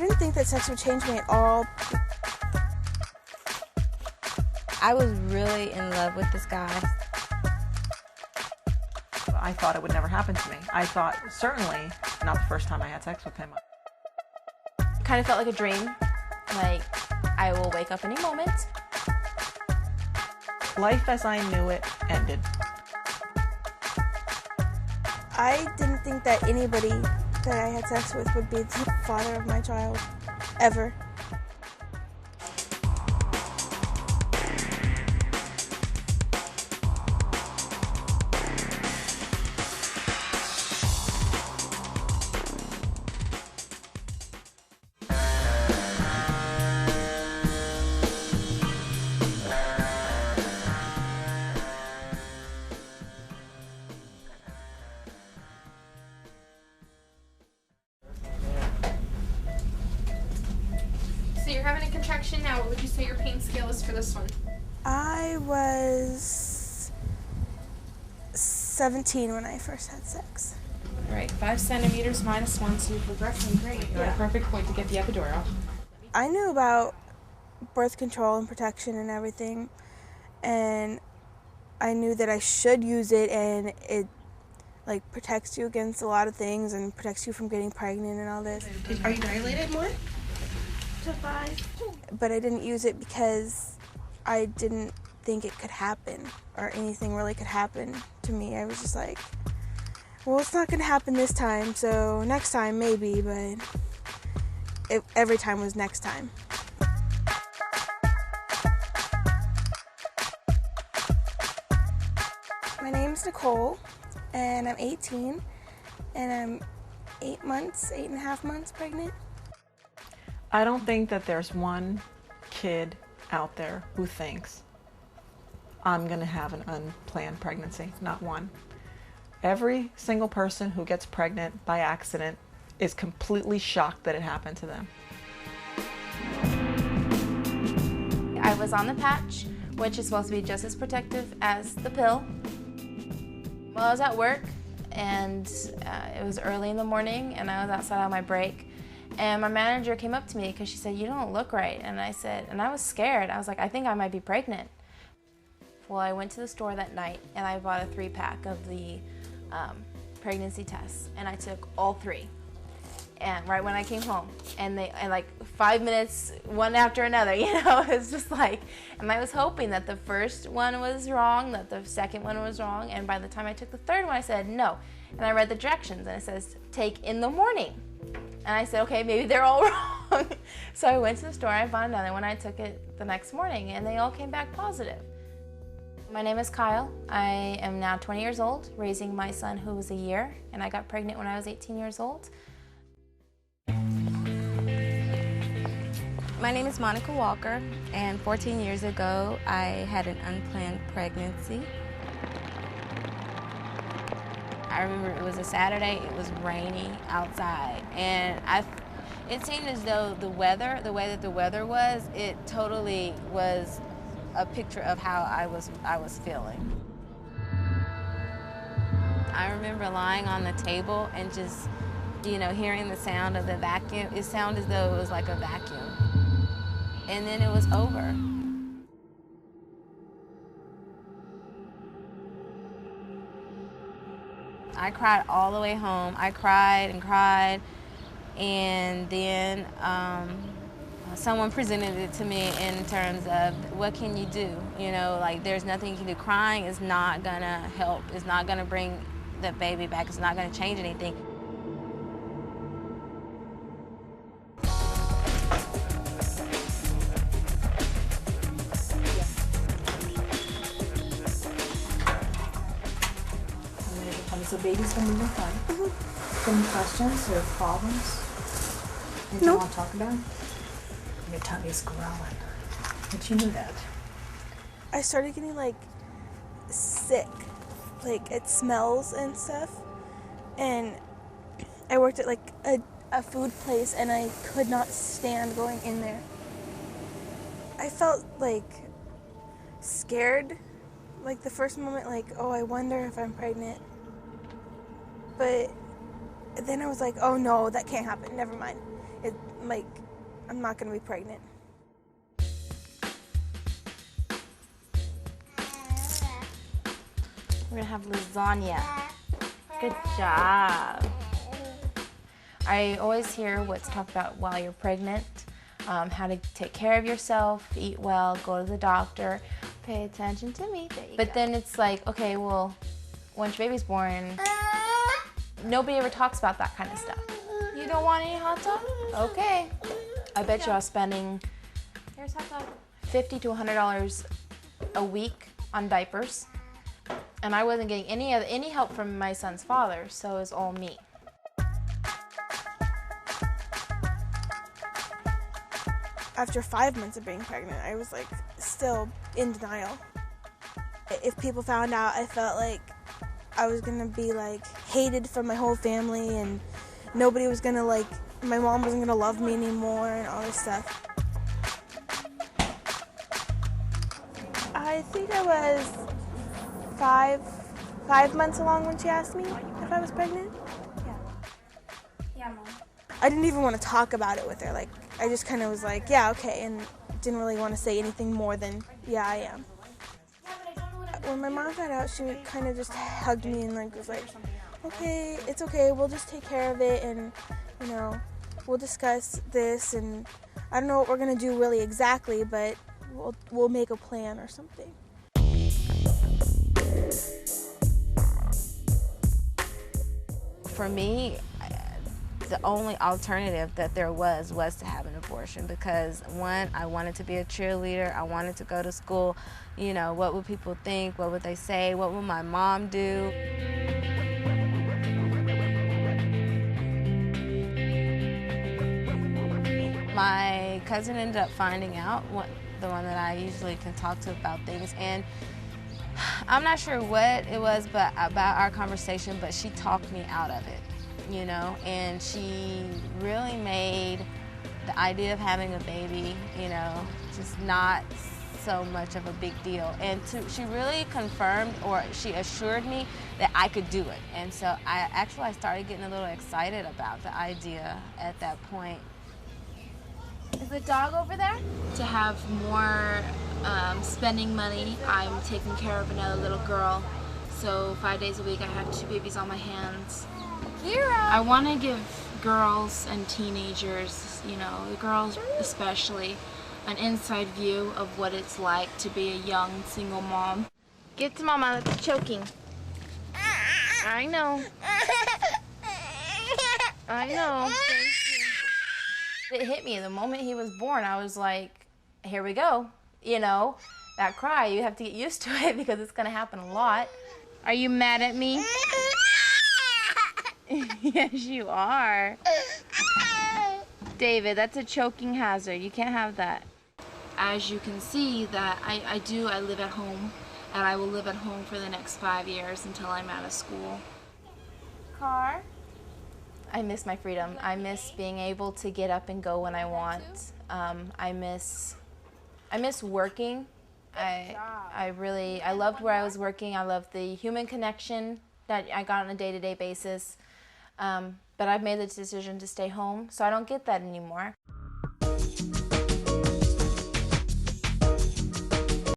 didn't think that sex would change me at all. I was really in love with this guy. I thought it would never happen to me. I thought, certainly not the first time I had sex with him. Kind of felt like a dream, like I will wake up any moment. Life as I knew it ended. I didn't think that anybody that I had sex with would be the father of my child, ever. So you're having a contraction now. What would you say your pain scale is for this one? I was 17 when I first had sex. All right, 5 centimeters minus 1, so you're progressing great. You're at a perfect point to get the epidural. I knew about birth control and protection and everything, and I knew that I should use it, and it like protects you against a lot of things and protects you from getting pregnant and all this. Are you dilated more? But I didn't use it because I didn't think it could happen or anything really could happen to me. I was just like, well, it's not going to happen this time, so next time maybe, but every time was next time. My name's Nicole, and I'm 18, and I'm 8.5 months pregnant. I don't think that there's one kid out there who thinks, I'm going to have an unplanned pregnancy. Not one. Every single person who gets pregnant by accident is completely shocked that it happened to them. I was on the patch, which is supposed to be just as protective as the pill. Well, I was at work, and it was early in the morning, and I was outside on my break. And my manager came up to me because she said, "You don't look right." And I said, and I was scared. I was like, I think I might be pregnant. Well, I went to the store that night and I bought a 3-pack of the pregnancy tests, and I took all 3. And right when I came home, and like 5 minutes, one after another, you know, it's just like, and I was hoping that the first one was wrong, that the second one was wrong, and by the time I took the third one, I said no. And I read the directions, and it says, take in the morning. And I said, okay, maybe they're all wrong. So I went to the store, I bought another one, I took it the next morning, and they all came back positive. My name is Kyle. I am now 20 years old, raising my son who was a year, and I got pregnant when I was 18 years old. My name is Monica Walker, and 14 years ago, I had an unplanned pregnancy. I remember it was a Saturday, it was rainy outside, and it seemed as though the way that the weather was, it totally was a picture of how I was feeling. I remember lying on the table and just, you know, hearing the sound of the vacuum. It sounded as though it was like a vacuum. And then it was over. I cried all the way home. I cried and cried, and then someone presented it to me in terms of, what can you do? You know, like, there's nothing you can do. Crying is not gonna help. It's not gonna bring the baby back. It's not gonna change anything. So baby's been moving fine. Any questions or problems? Anything you want to talk about? Your tummy's growling. But you knew that. I started getting like sick, like it smells and stuff, and I worked at like a food place, and I could not stand going in there. I felt like scared, like the first moment, like, oh, I wonder if I'm pregnant. But then I was like, oh no, that can't happen, never mind. like, I'm not gonna be pregnant. We're gonna have lasagna. Good job. I always hear what's talked about while you're pregnant, how to take care of yourself, eat well, go to the doctor, pay attention to me. But then it's like, okay, well, once your baby's born, nobody ever talks about that kind of stuff. You don't want any hot dog? Okay. I bet you I was spending Here's hot dog. $50 to $100 a week on diapers, and I wasn't getting any help from my son's father, so it was all me. After 5 months of being pregnant, I was like still in denial. If people found out, I felt like I was gonna be like hated from my whole family, and nobody was gonna like, my mom wasn't gonna love me anymore and all this stuff. I think I was five months along when she asked me if I was pregnant. Yeah, Mom. I didn't even want to talk about it with her. Like, I just kind of was like, yeah, okay, and didn't really want to say anything more than, yeah, I am. When my mom found out, she kind of just hugged me and like was like, okay, it's okay, we'll just take care of it, and you know, we'll discuss this, and I don't know what we're gonna do really exactly, but we'll make a plan or something. For me, the only alternative that there was to have an abortion, because one, I wanted to be a cheerleader, I wanted to go to school. You know, what would people think? What would they say? What would my mom do? My cousin ended up finding out, the one that I usually can talk to about things, and I'm not sure what it was about our conversation, but she talked me out of it, you know, and she really made the idea of having a baby, you know, just not so much of a big deal. And she really confirmed, or she assured me that I could do it. And so I started getting a little excited about the idea at that point. Is the dog over there? To have more spending money, I'm taking care of another little girl. So 5 days a week I have 2 babies on my hands. Kira! I want to give girls and teenagers, you know, the girls especially, an inside view of what it's like to be a young single mom. Get to Mama, that's choking. I know. I know. Thank you. It hit me the moment he was born. I was like, here we go. You know, that cry, you have to get used to it because it's going to happen a lot. Are you mad at me? Yes, you are. David, that's a choking hazard. You can't have that. As you can see, that I live at home, and I will live at home for the next 5 years until I'm out of school. Car? I miss my freedom. I miss being able to get up and go when I want. I miss working. I loved where I was working. I loved the human connection that I got on a day-to-day basis. But I've made the decision to stay home, so I don't get that anymore.